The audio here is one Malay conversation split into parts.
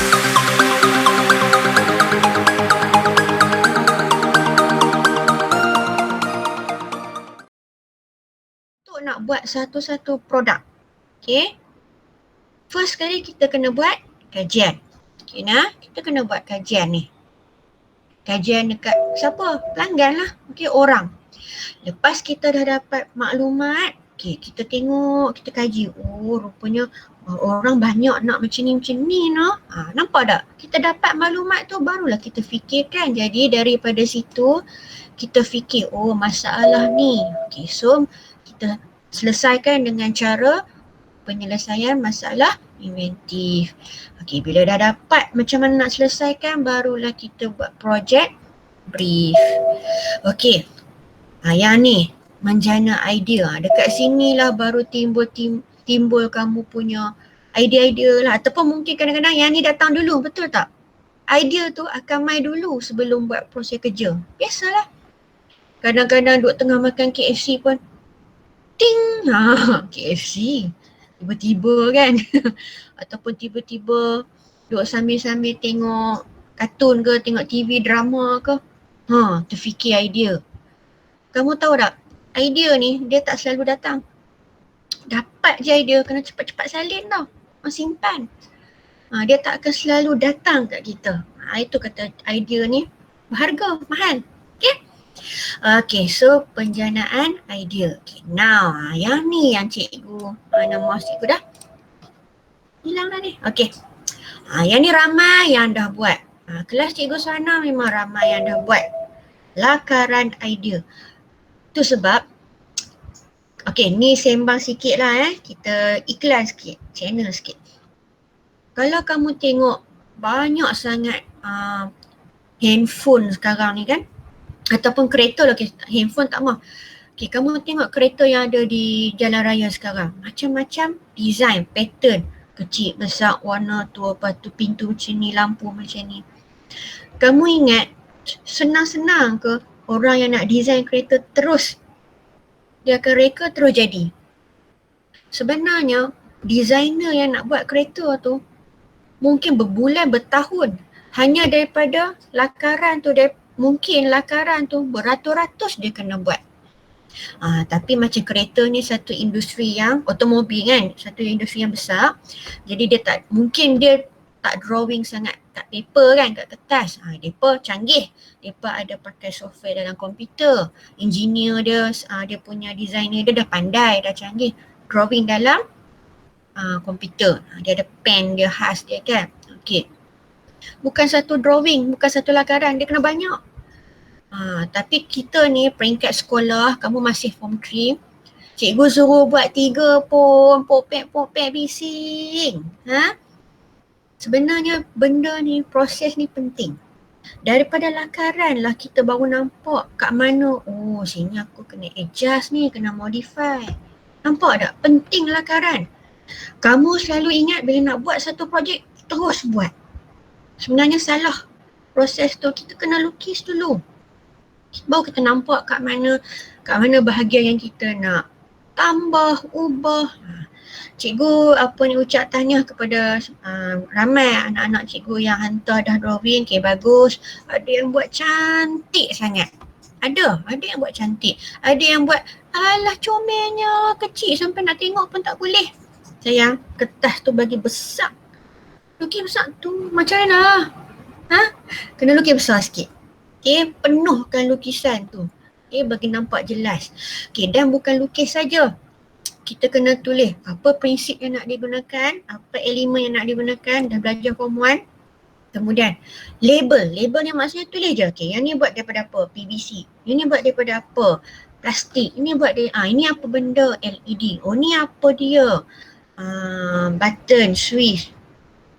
Untuk nak buat satu-satu produk, okay, first kali kita kena buat kajian. Okay, kita kena buat kajian ni. Kajian dekat siapa? Pelanggan lah. Okay, orang. Lepas kita dah dapat maklumat, okay, kita tengok, kita kaji. Oh, rupanya orang banyak nak macam ni no. Nampak tak? Kita dapat maklumat tu barulah kita fikirkan. Jadi daripada situ kita fikir, oh masalah ni. Okay, so kita selesaikan dengan cara penyelesaian masalah inventif. Okay, bila dah dapat macam mana nak selesaikan, barulah kita buat projek brief. Okay, yang ni menjana idea. Dekat sinilah baru timbul kamu punya idea-idea lah. Ataupun mungkin kadang-kadang yang ni datang dulu, betul tak? Idea tu akan mai dulu sebelum buat proses kerja. Biasalah. Kadang-kadang duk tengah makan KFC pun, ting! KFC. Tiba-tiba kan. Ataupun tiba-tiba duk sambil-sambil tengok kartun ke, tengok TV drama ke. Terfikir idea. Kamu tahu tak, idea ni dia tak selalu datang. Dapat je idea, kena cepat-cepat salin tau. Simpan. Dia tak akan selalu datang kat kita. Itu kata idea ni berharga, mahal. Okay, so penjanaan idea. Okay, now yang ni yang cikgu, nama cikgu dah hilang dah ni. Okay, yang ni ramai yang dah buat. Kelas cikgu sana memang ramai yang dah buat lakaran idea. Tu sebab, okay, ni sembang sikit lah kita iklan sikit, channel sikit. Kalau kamu tengok banyak sangat handphone sekarang ni kan, ataupun kereta lah, okay, handphone tak mahu. Okay, kamu tengok kereta yang ada di jalan raya sekarang, macam-macam design, pattern, kecil, besar, warna tu, apa tu, pintu macam ni, lampu macam ni. Kamu ingat senang-senang ke orang yang nak design kereta terus dia akan reka terus jadi? Sebenarnya designer yang nak buat kereta tu mungkin berbulan, bertahun hanya daripada lakaran tu. Mungkin lakaran tu beratus-ratus dia kena buat. Tapi macam kereta ni satu industri yang automobil kan, satu industri yang besar. Jadi dia tak, mungkin dia tak drawing sangat kat paper kan, kat kertas. Mereka canggih. Mereka ada pakai software dalam komputer. Engineer dia, dia punya designer dia dah pandai, dah canggih. Drawing dalam komputer. Dia ada pen dia khas dia kan. Okay. Bukan satu drawing, bukan satu lakaran, dia kena banyak. Tapi kita ni peringkat sekolah, kamu masih form 3, cikgu suruh buat 3 pun, popek bising. Sebenarnya benda ni, proses ni penting. Daripada lakaran lah kita baru nampak kat mana, oh sini aku kena adjust ni, kena modify. Nampak tak? Penting lakaran. Kamu selalu ingat bila nak buat satu projek, terus buat. Sebenarnya salah. Proses tu kita kena lukis dulu. Baru kita nampak kat mana bahagian yang kita nak tambah, ubah. Cikgu ucap tahniah kepada ramai anak-anak cikgu yang hantar dah drawing. Okay, bagus. Ada yang buat cantik sangat. Ada yang buat cantik. Ada yang buat alah comelnya, kecil sampai nak tengok pun tak boleh. Sayang, kertas tu bagi besar. Lukis besar tu macam mana? Kena lukis besar sikit. Okay, penuhkan lukisan tu. Okay, bagi nampak jelas. Okay, dan bukan lukis saja. Kita kena tulis apa prinsip yang nak digunakan, apa elemen yang nak digunakan, dah belajar form 1. Kemudian, label. Label yang maksudnya tulis je. Okay, yang ni buat daripada apa? PVC. Yang ni buat daripada apa? Plastik. Ini buat dari, ini apa benda? LED. Oh, ni apa dia? Button, switch.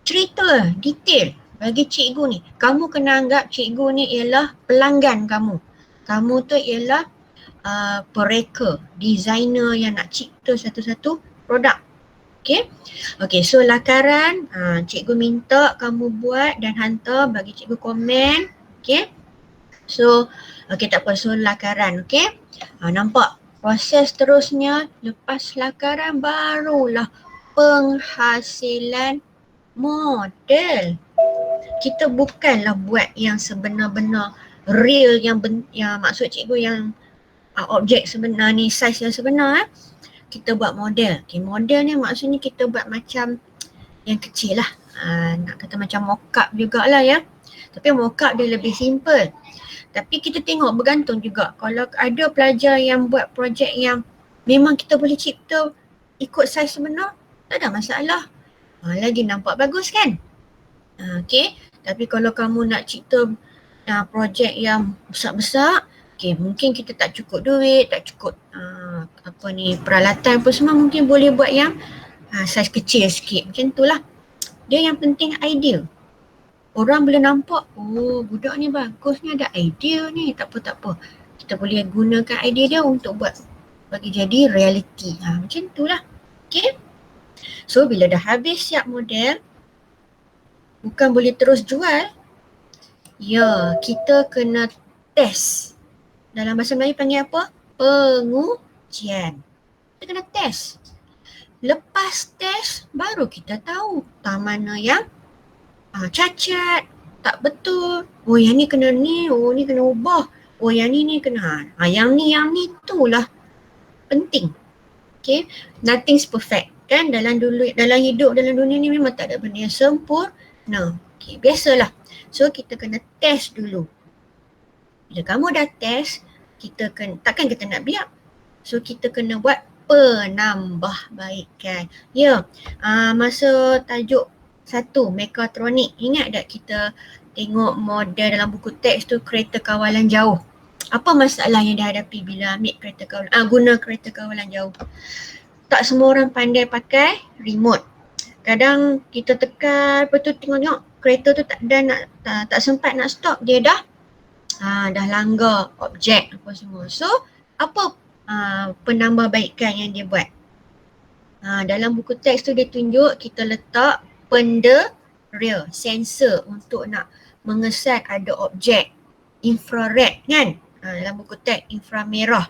Cerita, detail. Bagi cikgu ni, kamu kena anggap cikgu ni ialah pelanggan kamu. Kamu tu ialah pereka, designer yang nak cipta satu-satu produk. Okay, so lakaran, cikgu minta kamu buat dan hantar, bagi cikgu komen. Okay, so tak apa, so lakaran. Okay, nampak proses terusnya lepas lakaran barulah penghasilan model. kita bukanlah buat yang sebenar-benar real yang maksud cikgu yang objek sebenar ni, saiz yang sebenar. Kita buat model. Okay, model ni maksudnya kita buat macam yang kecil lah. Nak kata macam mock-up jugalah ya. Tapi mock-up dia lebih simple. Tapi kita tengok bergantung juga. Kalau ada pelajar yang buat projek yang memang kita boleh cipta ikut saiz sebenar, tak ada masalah. Lagi nampak bagus kan? Okay. Tapi kalau kamu nak cipta projek yang besar-besar, okay, mungkin kita tak cukup duit, tak cukup peralatan pun semua, mungkin boleh buat yang saiz kecil sikit. Macam tu lah. Dia yang penting idea. Orang boleh nampak, oh budak ni bagus ni, ada idea ni. Tak apa. Kita boleh gunakan idea dia untuk buat bagi jadi reality. Macam tu lah. Okay. So bila dah habis siap model, bukan boleh terus jual. Ya, kita kena test. Dalam bahasa Melayu panggil apa? Pengujian. Kita kena test. Lepas test, baru kita tahu mana yang cacat, tak betul. Oh yang ni kena ni, oh ni kena ubah. Oh yang ni kena. Yang ni itulah penting. Okay, nothing's perfect. Kan dalam hidup, dalam dunia ni memang tak ada benda yang sempurna. Okay, biasalah. So kita kena test dulu. Bila kamu dah test, takkan kita nak biar. So kita kena buat penambahbaikan. Ya, masa tajuk 1 mekatronik, ingat tak kita tengok model dalam buku teks tu kereta kawalan jauh. Apa masalah yang dihadapi bila ambil kereta kawalan, guna kereta kawalan jauh? Tak semua orang pandai pakai remote. Kadang kita tekan, lepas tu tengok kereta tu tak sempat nak stop, dia dah langgar objek apa semua. So, apa penambahbaikan yang dia buat? Dalam buku teks tu dia tunjuk kita letak penderia, sensor untuk nak mengesan ada objek infrared kan. Dalam buku teks inframerah.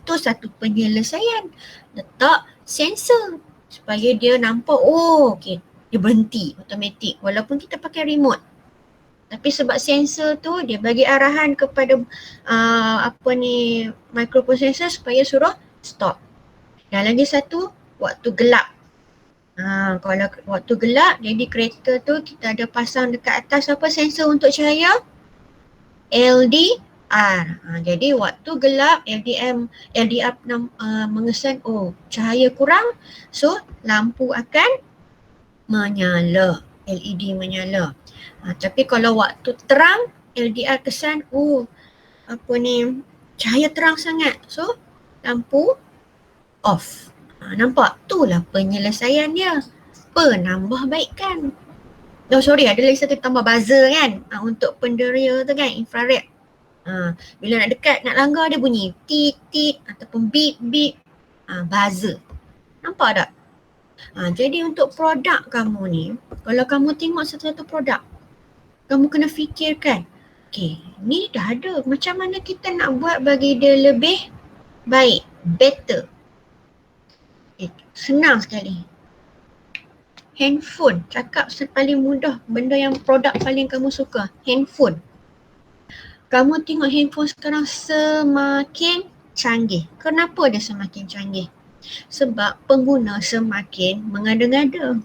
Tu satu penyelesaian. Letak sensor supaya dia nampak, okay, dia berhenti automatik walaupun kita pakai remote. Tapi sebab sensor tu dia bagi arahan kepada microprocessor supaya suruh stop. Dan lagi satu, waktu gelap. Kalau waktu gelap, jadi kereta tu kita ada pasang dekat atas apa sensor untuk cahaya? LDR. Jadi waktu gelap, LDR mengesan, cahaya kurang, so lampu akan menyala, LED menyala. Tapi kalau waktu terang, LDR kesan, cahaya terang sangat, so lampu off. Nampak? Itulah penyelesaian dia. Penambahbaikan. Ada lagi satu tambah buzzer kan, untuk penderia tu kan, infrared. Bila nak dekat, nak langgar dia bunyi tit tit ataupun beep beep. Buzzer. Nampak tak? Jadi untuk produk kamu ni, kalau kamu tengok satu-satu produk, kamu kena fikirkan, okay, ni dah ada, macam mana kita nak buat bagi dia lebih baik, better. Senang sekali. Handphone, cakap paling mudah, benda yang produk paling kamu suka, handphone. Kamu tengok handphone sekarang semakin canggih. Kenapa dia semakin canggih? Sebab pengguna semakin mengada-ngada.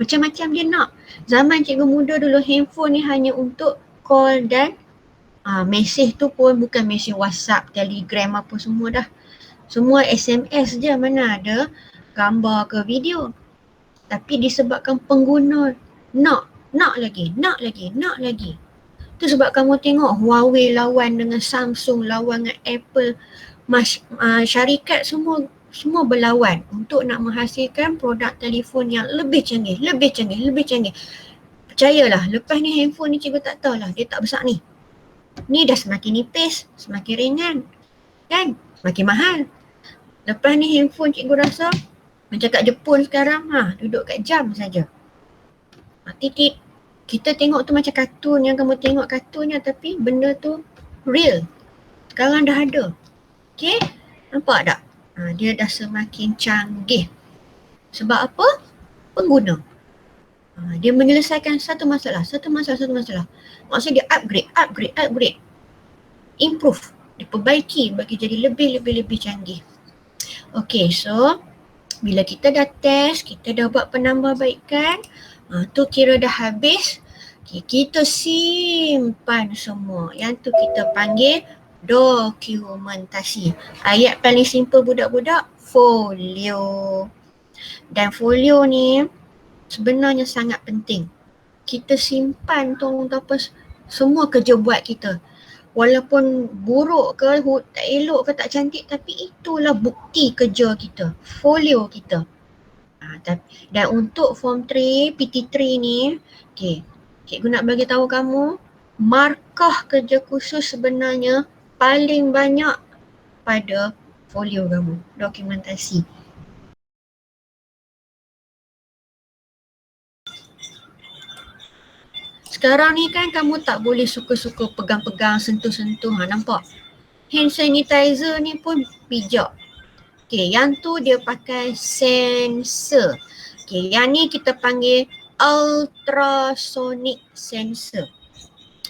Macam-macam dia nak. Zaman cikgu muda dulu, handphone ni hanya untuk call dan mesej tu pun bukan mesej WhatsApp, Telegram apa semua dah. Semua SMS je, mana ada gambar ke video. Tapi disebabkan pengguna nak lagi. Tu sebab kamu tengok Huawei lawan dengan Samsung, lawan dengan Apple, syarikat semua berlawan untuk nak menghasilkan produk telefon yang lebih canggih. Percayalah, lepas ni handphone ni cikgu tak tahulah, dia tak besar ni. Ni dah semakin nipis, semakin ringan, kan? Semakin mahal. Lepas ni handphone cikgu rasa macam kat Jepun sekarang, duduk kat jam saja. Titik. Kita tengok tu macam kartun yang kamu tengok kartunnya, tapi benda tu real. Sekarang dah ada. Okay? Nampak tak? Dia dah semakin canggih. Sebab apa? Pengguna. Dia menyelesaikan satu masalah. Maksudnya dia upgrade. Improve. Diperbaiki bagi jadi lebih canggih. Okay, so bila kita dah test, kita dah buat penambahbaikan, tu kira dah habis. Kita simpan semua. Yang tu kita panggil dokumentasi. Ayat paling simple budak-budak, folio. Dan folio ni sebenarnya sangat penting. Kita simpan tu apa semua kerja buat kita. Walaupun buruk ke, tak elok ke, tak cantik, tapi itulah bukti kerja kita, folio kita. Dan untuk form 3, PT3 ni, cikgu nak bagi tahu kamu, markah kerja khusus sebenarnya paling banyak pada folio kamu, dokumentasi. Sekarang ni kan kamu tak boleh suka-suka pegang-pegang, sentuh-sentuh, nampak? Hand sanitizer ni pun bijak. Yang tu dia pakai sensor. Yang ni kita panggil ultrasonic sensor.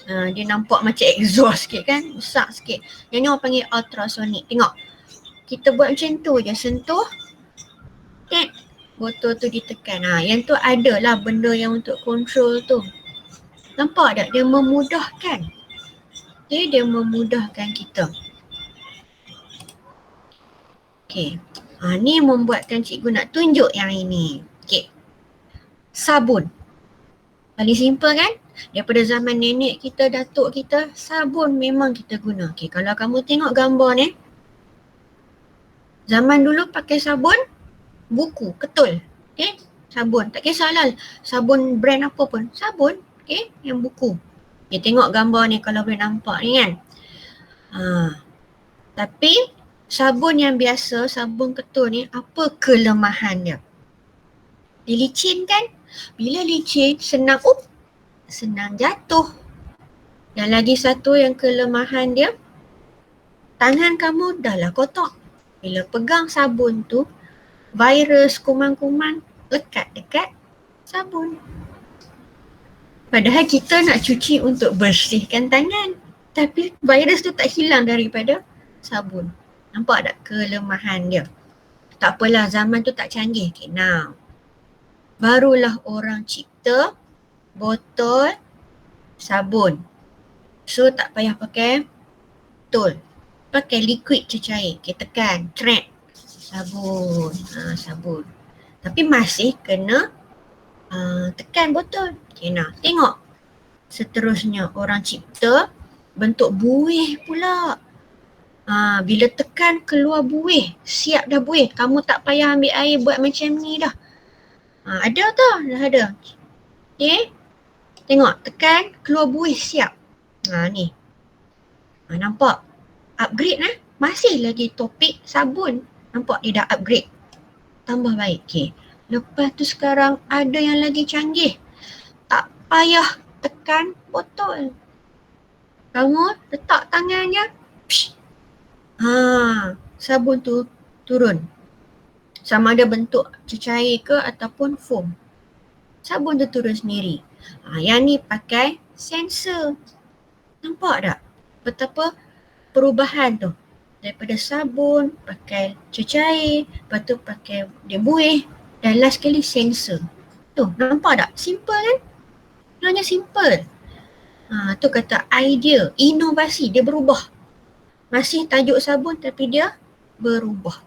Dia nampak macam exhaust sikit kan, besar sikit. Yang ni orang panggil ultrasonic. Tengok, kita buat macam tu je, sentuh, botol tu ditekan. Yang tu adalah benda yang untuk control tu. Nampak tak? Dia memudahkan. Dia memudahkan kita. Ni membuatkan cikgu nak tunjuk yang ini. Sabun. Paling simple kan? Daripada zaman nenek kita, datuk kita, sabun memang kita guna. Kalau kamu tengok gambar ni, zaman dulu pakai sabun, buku, ketul. Sabun, tak kisahlah sabun brand apa pun, sabun, yang buku. Tengok gambar ni kalau boleh nampak ni kan. Tapi sabun yang biasa, sabun ketul ni, apa kelemahan dia? Dia licin kan? Bila licin, senang jatuh. Dan lagi satu yang kelemahan dia, tangan kamu dah lah kotor. Bila pegang sabun tu, virus, kuman-kuman lekat dekat sabun. Padahal kita nak cuci untuk bersihkan tangan. Tapi virus tu tak hilang daripada sabun. Nampak tak kelemahan dia? Tak apalah, zaman tu tak canggih. Now, barulah orang cipta botol sabun. So tak payah pakai tol. Pakai liquid cecair. Tekan, trap. Sabun. Sabun. Tapi masih kena tekan botol. Tengok. Seterusnya orang cipta bentuk buih pula. Bila tekan keluar buih. Siap dah buih. Kamu tak payah ambil air buat macam ni dah. Ada tau. Dah ada. Tengok. Tekan keluar buih siap. Ni. Nampak? Upgrade lah. Masih lagi topik sabun. Nampak dia dah upgrade. Tambah baik. Lepas tu sekarang ada yang lagi canggih. Tak payah tekan botol. Kamu letak tangan je. Sabun tu turun. Sama ada bentuk cecair ke ataupun foam. Sabun tu turun sendiri. Yang ni pakai sensor. Nampak tak? Betapa perubahan tu. Daripada sabun, pakai cecair, lepas tu pakai dia buih, dan last sekali sensor. Tu, nampak tak? Simple kan? Sebenarnya simple. Tu kata idea, inovasi, dia berubah. Masih tajuk sabun tapi dia berubah.